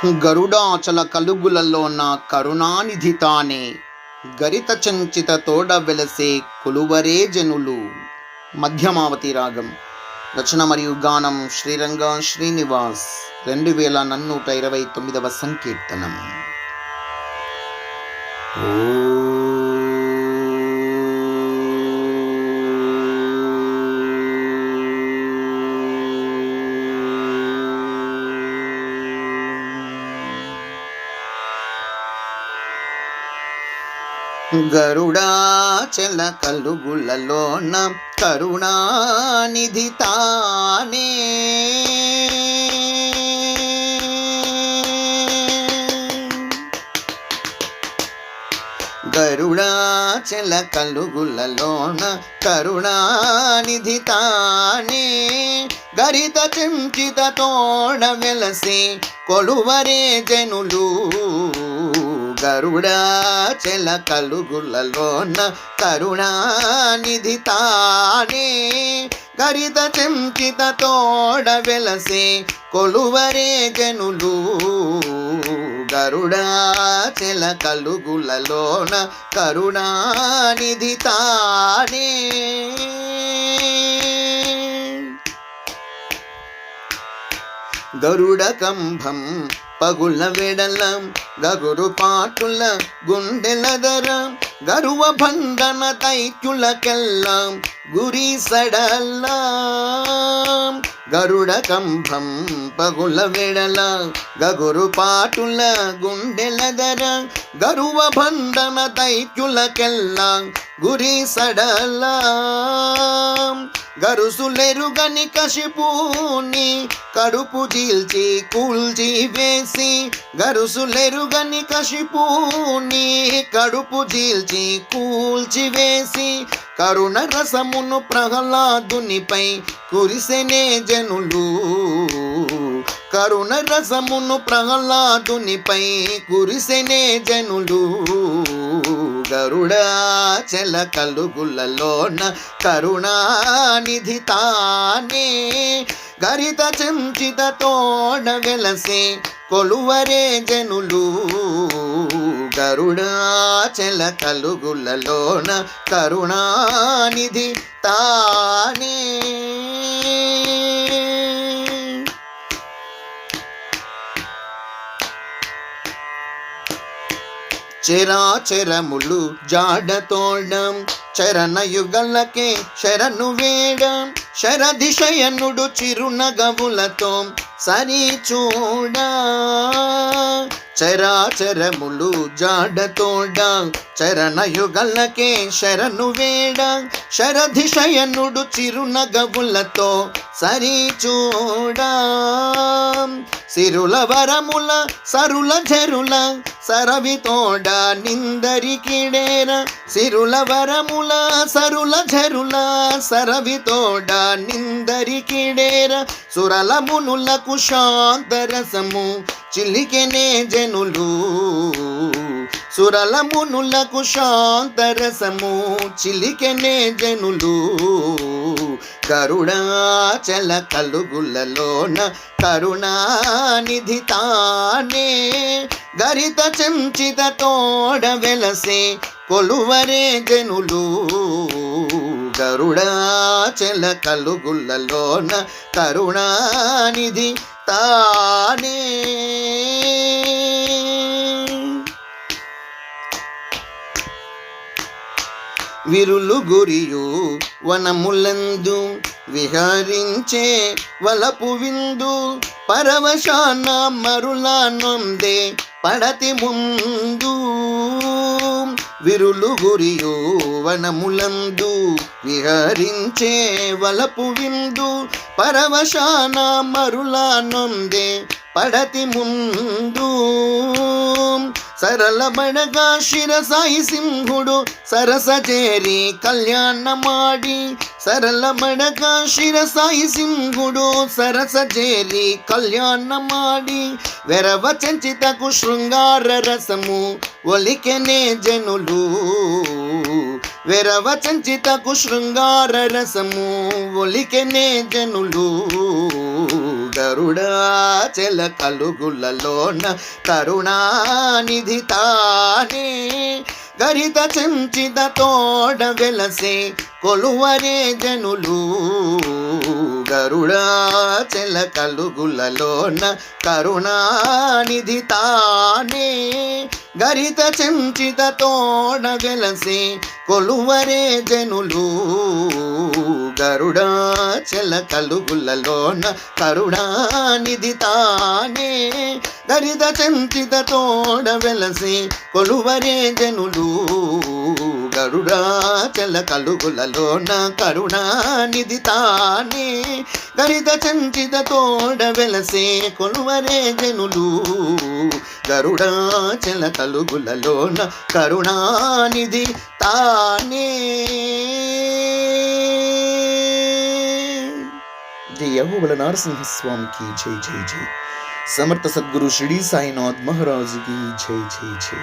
గరుడాచల కలుగులలో నా కరుణానిధి తానే, గరిత చంచిత తోడ వెలసే కొలువరే జనులు. మధ్యమావతి రాగం. రచన మరియు గానం శ్రీరంగ శ్రీనివాస్. 2129వ సంకీర్తనం. గరుడాచల కలుగులలోన కరుణానిధి తానే, గరుడాచల కలుగులలోన కరుణానిధి తానే, గరిత చెంచిత తోడ వెలసి కొలువరే జనులు. గరుడాచల కలుగులలోన కరుణానిధి తానే, గరిత చెంచిత తోడ వెలసే కొలువరే జనులు. గరుడాచల కలుగులలోన కరుణానిధి తానే. గరుడ కంభం పగుల వెడలం గగురు పాటుల గుండెలదరం, గరువ బంధన తైత్యులకెల్లాం గురి సడల్లాం. గరుడ కంభం పగుల వెడల గగురు పాటుల గుండెలదరం, గరువ బంధన తైత్యులకెల్లాం గురి సడల్లాం. గరుసులెరుగని కశిపుని కడుపు చీల్చి కూల్చి వేసి, గరుసులెరుగని కశిపుని కడుపు చీల్చి కూల్చి వేసి, కరుణ రసమును ప్రహ్లాదునిపై కురిసెనే జనులు. కరుణ రసమును ప్రహ్లాదునిపై కురిసెనే జనులు. గరుడాచల కలుగులలోన కరుణానిధి తానే, గరిత చెంచిత తోడ వెలసే కొలువరే జనులు. గరుడాచల కలుగులలోన కరుణానిధి తానే. చరాచరములు జాడతోడం చరణయుగలకే శరణు వేడం, శరదిశయనుడు చిరునగవులతో సరి చూడ. చరాచరములు జాడతోడ చరణయుగలకే శరణు వేడ, శరదిశయనుడు చిరునగవులతో సరి చూడ. సిరుల వరముల సరుల జరుల సరవితోడ నిందరికిడేర, సిరుల వరముల సరుల జరుల సరవితోడ నిందరికిడేర. సురల మునులకు శాంతరసము చిలికెనే జనులు. సురల మునులకు శాంతరసము చిలికెనే జనులు. గరుడాచల కలుగులలోన కరుణానిధి తానే, గరిత చెంచిత తోడ వెలసే కొలువరే జనులు. గరుడాచల కలుగులలోన కరుణానిధి తానే. విరులు గురియు వనములందు విహరించే వలపు విందు, పరవశాన మరులా నొందే పడతి ముందు. విరులు గురియు వనములందు విహరించే వలపు విందు, పరవశాన మరులా నొందే పడతి ముందు. సరళ బడగా శిరసాయి సింహుడు సరసజేరి కళ్యాణ మాడి, సరళ బడగా శిరసాయి సింహుడు సరసజేరి కళ్యాణ మాడి, వెరవ చంచితకు శృంగార రసము ఒలికెనే జనులు. వెరవ చంచితకు శృంగార రసము ఒలికెనే జనులు. గరుడాచల కలుగులలోన కరుణానిధి తానే గరిత చెంచిత తోడ వెలసే కొలువరే జనులు గరుడాచల కలుగులలోన కరుణానిధి తానే గరిత చెంచిత తోడ వెలసే కొలువరే జనులు గరుడాచల కలుగులలోన కరుణానిధి తానే గరిత చెంచిత తోడ వెలసే కొలువరే జనులు గరుడాచల కలుగులలోన కరుణానిధి తానే గరిత చెంచిత తోడ వెలసే కొలువరే జనులు గరుడాచల కలుగులలోన కరుణానిధి తానే. జై యెహోవా నరసింహస్వామికి జై జై జై. సమర్థ సద్గురు షిరిడి సాయినాథ్ మహారాజుకి జై జై జై.